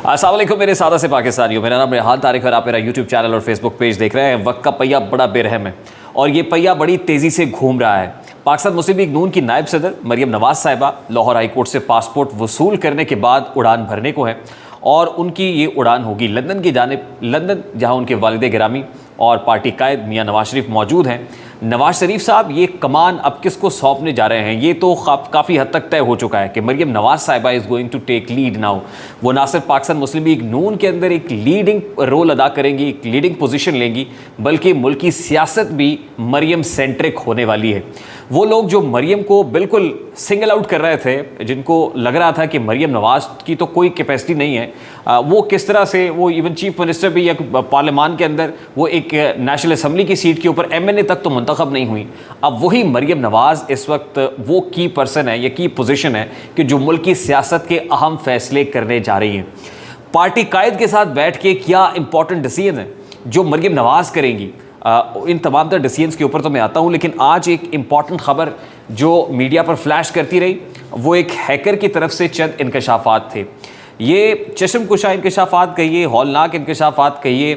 अस्सलाम वालेकुम मेरे सादा से पाकिस्तानियों, मेरा नाम रेहान तारिक और आप मेरा यूट्यूब चैनल और फेसबुक पेज देख रहे हैं। वक्त का पहिया बड़ा बेरहम है और ये पहिया बड़ी तेज़ी से घूम रहा है। पाकिस्तान मुस्लिम लीग नून की नायब सदर मरियम नवाज साहिबा लाहौर हाई कोर्ट से पासपोर्ट वसूल करने के बाद उड़ान भरने को है और उनकी ये उड़ान होगी लंदन की जानिब, लंदन जहाँ उनके वालिद गिरामी और पार्टी कायद मियाँ नवाज शरीफ मौजूद हैं। नवाज शरीफ साहब ये कमान अब किसको सौंपने जा रहे हैं, ये तो काफ़ी हद तक तय हो चुका है कि मरियम नवाज साहिबा is going to take lead now. वो ना सिर्फ पाकिस्तान मुस्लिम लीग नून के अंदर एक लीडिंग रोल अदा करेंगी, एक लीडिंग पोजीशन लेंगी, बल्कि मुल्क की सियासत भी मरियम सेंट्रिक होने वाली है। वो लोग जो मरियम को बिल्कुल सिंगल आउट कर रहे थे, जिनको लग रहा था कि मरियम नवाज की तो कोई कैपेसिटी नहीं है, वो किस तरह से वो इवन चीफ मिनिस्टर भी या पार्लियामान के अंदर वो एक नेशनल असम्बली की सीट के ऊपर MNA तक तो मुंतखब नहीं हुई। अब वही मरियम नवाज इस वक्त वो की पर्सन है या की पोजीशन है कि जो मुल्क की सियासत के अहम फैसले करने जा रही हैं। पार्टी कायद के साथ बैठ के क्या इंपॉर्टेंट डिसीजन है जो मरियम नवाज करेंगी, इन तमाम तर डिसीजंस के ऊपर तो मैं आता हूँ। लेकिन आज एक इम्पॉर्टेंट ख़बर जो मीडिया पर फ्लैश करती रही वो एक हैकर की तरफ से चंद इंकशाफात थे। ये चश्मकुशा इंकशाफात कहिए, हौलनाक इंकशाफात कहिए,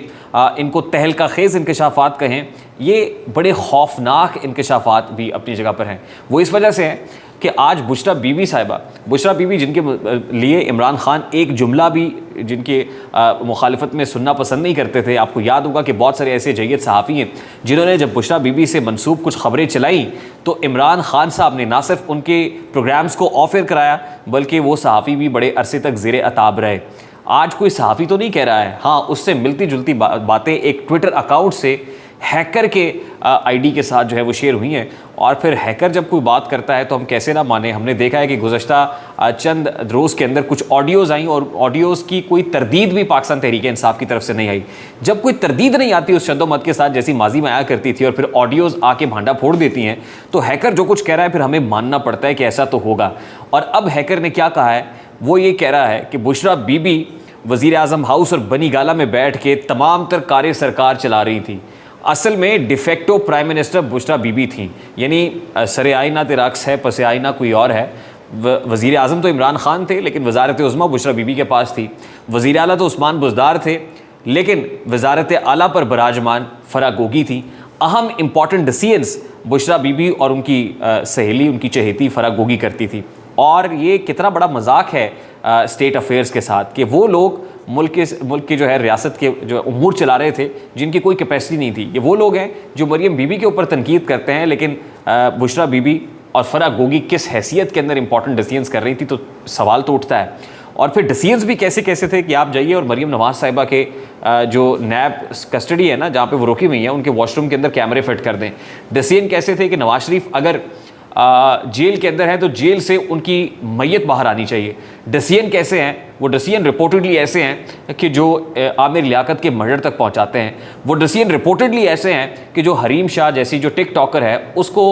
इनको तहलका खेज़ इंकशाफात कहें, ये बड़े खौफनाक इंकशाफात भी अपनी जगह पर हैं। वो इस वजह से हैं कि आज बुशरा बीबी साहिबा, बुशरा बीबी जिनके लिए इमरान खान एक जुमला भी जिनके मुखालिफत में सुनना पसंद नहीं करते थे। आपको याद होगा कि बहुत सारे ऐसे जय्यद सहाफ़ी हैं जिन्होंने जब बुशरा बीबी से मंसूब कुछ ख़बरें चलाई तो इमरान खान साहब ने ना सिर्फ उनके प्रोग्राम्स को ऑफ एयर कराया बल्कि वो सहाफ़ी भी बड़े अरसे तक ज़ेरे अताब रहे। आज कोई सहाफ़ी तो नहीं कह रहा है, हाँ उससे मिलती जुलती बातें एक ट्विटर अकाउंट से हैकर के आईडी के साथ जो है वो शेयर हुई हैं। और फिर हैकर जब कोई बात करता है तो हम कैसे ना माने। हमने देखा है कि गुज़श्ता चंद रोज़ के अंदर कुछ ऑडियोज़ आई और ऑडियोज़ की कोई तरदीद भी पाकिस्तान तहरीक इंसाफ की तरफ से नहीं आई। जब कोई तरदीद नहीं आती उस शद्दो मत के साथ जैसी माजी में आया करती थी और फिर ऑडियोज़ आके भांडा फोड़ देती हैं तो हैकर जो कुछ कह रहा है फिर हमें मानना पड़ता है कि ऐसा तो होगा। और अब हैकर ने क्या कहा है, वो ये कह रहा है कि बुशरा बीबी वज़ीर आज़म हाउस और बनी गाला में बैठ के तमाम तर कार्य सरकार चला रही थी। असल में de facto prime minister Bushra Bibi थी, यानी सरे आइना ते रक्स है पसे आइना कोई और है। वज़ीर आज़म तो इमरान खान थे लेकिन वज़ारत उज़्मा बुशरा बीबी के पास थी। वज़ीर आला तो उस्मान बुज़दार थे लेकिन वज़ारत आला पर बराजमान फ़रा गोगी थी। अहम इम्पॉर्टेंट डिसीजंस बुशरा बीबी और उनकी सहेली, उनकी चहेती फ़रा गोगी करती थी। और ये कितना बड़ा मजाक है स्टेट अफेयर्स के साथ कि वो लोग मुल्क के जो है रियासत के जो उमूर चला रहे थे जिनकी कोई कैपेसिटी नहीं थी। ये वो लोग हैं जो मरियम बीबी के ऊपर तनकीद करते हैं, लेकिन बुशरा बीबी और फ़रा गोगी किस हैसियत के अंदर इंपॉर्टेंट डिसीजंस कर रही थी तो सवाल तो उठता है। और फिर डिसीजंस भी कैसे कैसे थे कि आप जाइए और मरियम नवाज साहिबा के जो नैब कस्टडी है ना, जहाँ पे वो रोकी हुई हैं, उनके वॉशरूम के अंदर कैमरे फिट कर दें। डिसीजन कैसे थे कि नवाज शरीफ अगर जेल के अंदर है तो जेल से उनकी मैयत बाहर आनी चाहिए। डिसीजन कैसे हैं, वो डिसीजन रिपोर्टेडली ऐसे हैं कि जो आमिर लियाकत के मर्डर तक पहुंचाते हैं। वो डिसीजन रिपोर्टेडली ऐसे हैं कि जो हरीम शाह जैसी जो टिकटॉकर है उसको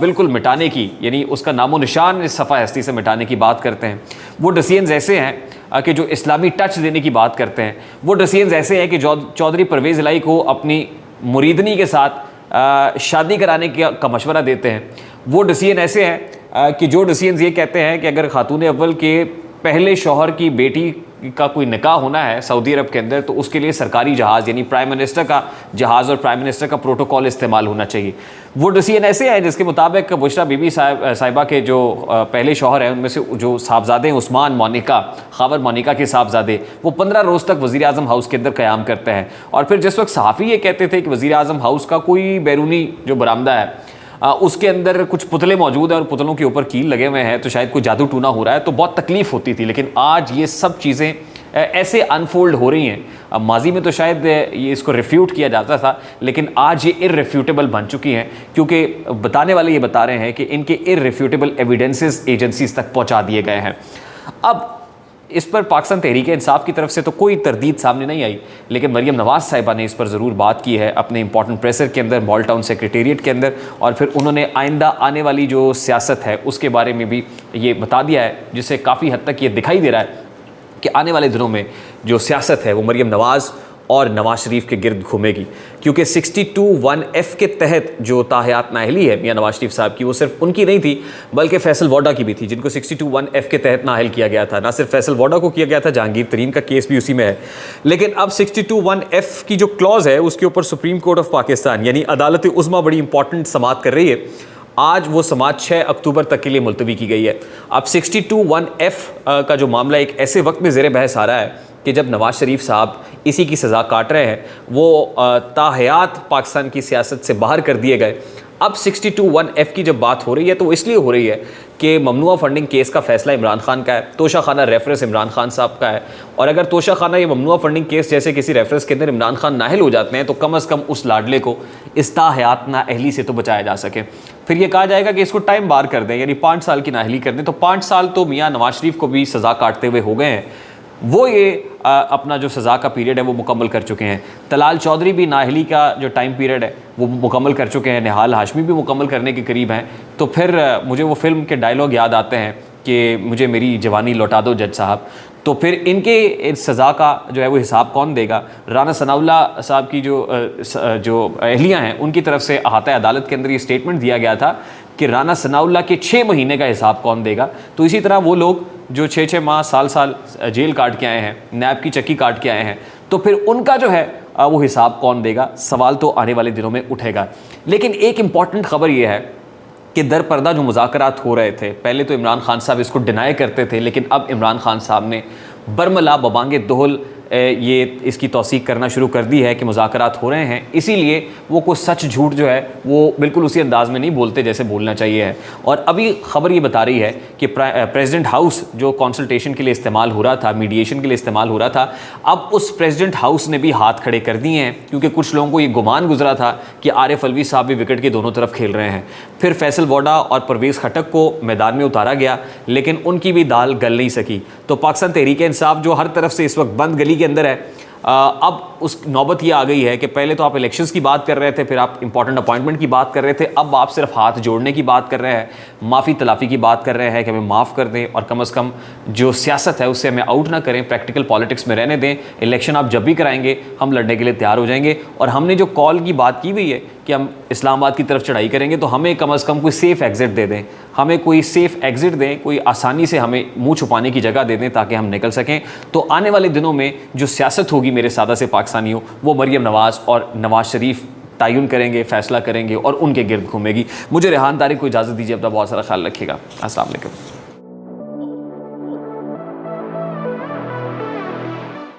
बिल्कुल मिटाने की, यानी उसका नामो निशान इस सफ़ा हस्ती से मिटाने की बात करते हैं। वो डिसीजन ऐसे हैं कि जो इस्लामी टच देने की बात करते हैं। वो डिसीजन ऐसे हैं कि चौधरी परवेज़ इलाही को अपनी मुरीदनी के साथ शादी कराने का मशवरा देते हैं। वो डिसीजन ऐसे हैं कि जो डिसीजन ये कहते हैं कि अगर खातून अव्वल के पहले शौहर की बेटी का कोई निकाह होना है सऊदी अरब के अंदर तो उसके लिए सरकारी जहाज़ यानी प्राइम मिनिस्टर का जहाज़ और प्राइम मिनिस्टर का प्रोटोकॉल इस्तेमाल होना चाहिए। वो डिसीजन ऐसे हैं जिसके मुताबिक बुशरा बीबी साहिबा के जो पहले शौहर हैं उनमें से जो साहबजादे हैं उस्मान मोनिका, खावर मोनिका के साहबजादे, वो 15 रोज़ तक वज़ीर आज़म हाउस के अंदर क़याम करते हैं। और फिर जिस वक्त सहाफ़ी ये कहते थे कि वज़ीर आज़म हाउस का कोई बैरूनी जो बरामदा है उसके अंदर कुछ पुतले मौजूद हैं और पुतलों के ऊपर कील लगे हुए हैं तो शायद कोई जादू टूना हो रहा है, तो बहुत तकलीफ़ होती थी। लेकिन आज ये सब चीज़ें ऐसे अनफोल्ड हो रही हैं। माजी में तो शायद ये इसको रिफ्यूट किया जाता था लेकिन आज ये इररिफ्यूटेबल बन चुकी हैं क्योंकि बताने वाले ये बता रहे हैं कि इनके इररिफ्यूटेबल एविडेंसेस एजेंसीज तक पहुँचा दिए गए हैं। अब इस पर पाकिस्तान तहरीक इंसाफ की तरफ से तो कोई तरदीद सामने नहीं आई, लेकिन मरियम नवाज साहिबा ने इस पर ज़रूर बात की है अपने इंपॉर्टेंट प्रेसर के अंदर, मॉल टाउन सेक्रेटेरिएट के अंदर। और फिर उन्होंने आइंदा आने वाली जो सियासत है उसके बारे में भी ये बता दिया है, जिससे काफ़ी हद तक ये दिखाई दे रहा है कि आने वाले दिनों में जो सियासत है वो मरियम नवाज़ और नवाज शरीफ के गिर्द घूमेगी, क्योंकि 62(1)(f के तहत जो ताहयात नाअहली है मियां नवाज शरीफ साहब की, वो सिर्फ उनकी नहीं थी बल्कि फैसल वोडा की भी थी, जिनको 62(1)(f के तहत नाअहल किया गया था। ना सिर्फ फैसल वोडा को किया गया था, जहांगीर तरीन का केस भी उसी में है। लेकिन अब 62(1)(f की जो क्लॉज है उसके ऊपर सुप्रीम कोर्ट ऑफ पाकिस्तान यानी अदालत उज़्मा बड़ी इंपॉर्टेंट समाअत कर रही है। आज वो समाअत 6 अक्टूबर तक के लिए मुलतवी की गई है। अब 62(1)(f का जो मामला एक ऐसे वक्त में ज़ेर बहस आ रहा है कि जब नवाज शरीफ साहब इसी की सज़ा काट रहे हैं, वो ताहयात पाकिस्तान की सियासत से बाहर कर दिए गए। अब 62(1)(f की जब बात हो रही है तो इसलिए हो रही है कि ममनुआ फंडिंग केस का फैसला इमरान खान का है, तोशा खाना रेफरेंस इमरान खान साहब का है, और अगर तोशा खाना ये ममनुआ फंडिंग केस जैसे किसी रेफरेंस के अंदर इमरान खान नाहल हो जाते हैं तो कम अज़ कम उस लाडले को इस ताहयात नाअहली से तो बचाया जा सके। फिर ये कहा जाएगा कि इसको टाइम बार कर दें, यानी 5 साल की नाअहली कर दें, तो 5 साल तो मियाँ नवाज शरीफ को भी सज़ा काटते हुए हो गए हैं। वो ये अपना जो सज़ा का पीरियड है वो मुकम्मल कर चुके हैं। तलाल चौधरी भी नाअहली का जो टाइम पीरियड है वो मुकम्मल कर चुके हैं। निहाल हाशमी भी मुकम्मल करने के करीब हैं। तो फिर मुझे वो फिल्म के डायलॉग याद आते हैं कि मुझे मेरी जवानी लौटा दो जज साहब। तो फिर इनके इस सज़ा का जो है वो हिसाब कौन देगा? राना सनाउल्लाह साहब की जो अहलियाँ हैं उनकी तरफ से अहाता अदालत के अंदर ये स्टेटमेंट दिया गया था कि राना सनाउल्लाह के 6 महीने का हिसाब कौन देगा। तो इसी तरह वो लोग जो 6-6 माह साल जेल काट के आए हैं, नैब की चक्की काट के आए हैं, तो फिर उनका जो है वो हिसाब कौन देगा? सवाल तो आने वाले दिनों में उठेगा। लेकिन एक इम्पॉर्टेंट ख़बर ये है कि दर पर्दा जो मुज़ाकरात हो रहे थे, पहले तो इमरान खान साहब इसको डिनाई करते थे, लेकिन अब इमरान खान साहब ने बरमला बबांगे दोहल ये इसकी तौसीक करना शुरू कर दी है कि मुज़ाकरात हो रहे हैं। इसीलिए वो कुछ सच झूठ जो है वो बिल्कुल उसी अंदाज़ में नहीं बोलते जैसे बोलना चाहिए है। और अभी ख़बर ये बता रही है कि प्रेसिडेंट हाउस जो कंसल्टेशन के लिए इस्तेमाल हो रहा था, मीडिएशन के लिए इस्तेमाल हो रहा था, अब उस प्रेसिडेंट हाउस ने भी हाथ खड़े कर दिए हैं, क्योंकि कुछ लोगों को ये गुमान गुजरा था कि आरिफ अलवी साहब भी विकेट के दोनों तरफ खेल रहे हैं। फिर फैसल वोडा और परवेज़ खटक को मैदान में उतारा गया, लेकिन उनकी भी दाल गल नहीं सकी। तो पाकिस्तान तहरीक इंसाफ जो हर तरफ से इस वक्त बंद गली के अंदर है, अब उस नौबत ये आ गई है कि पहले तो आप इलेक्शंस की बात कर रहे थे, फिर आप इंपॉर्टेंट अपॉइंटमेंट की बात कर रहे थे, अब आप सिर्फ हाथ जोड़ने की बात कर रहे हैं, माफ़ी तलाफ़ी की बात कर रहे हैं कि हमें माफ़ कर दें और कम अज़ कम जो सियासत है उससे हमें आउट ना करें, प्रैक्टिकल पॉलिटिक्स में रहने दें। इलेक्शन आप जब भी कराएंगे हम लड़ने के लिए तैयार हो जाएंगे। और हमने जो कॉल की बात की हुई है कि हम इस्लामाबाद की तरफ चढ़ाई करेंगे, तो हमें कम अज़ कम कोई सेफ़ एग्ज़िट दे दें, हमें कोई सेफ़ एग्ज़िट दें, कोई आसानी से हमें मुँह छुपाने की जगह दे दें ताकि हम निकल सकें। तो आने वाले दिनों में जो सियासत होगी मेरे सादा से पाकिस्तानियों, वो मरियम नवाज़ और नवाज शरीफ तयन करेंगे, फ़ैसला करेंगे और उनके गिर्द घूमेगी। मुझे रेहान तारिक को इजाज़त दीजिए, अपना बहुत सारा ख्याल रखिएगा। अस्सलाम वालेकुम।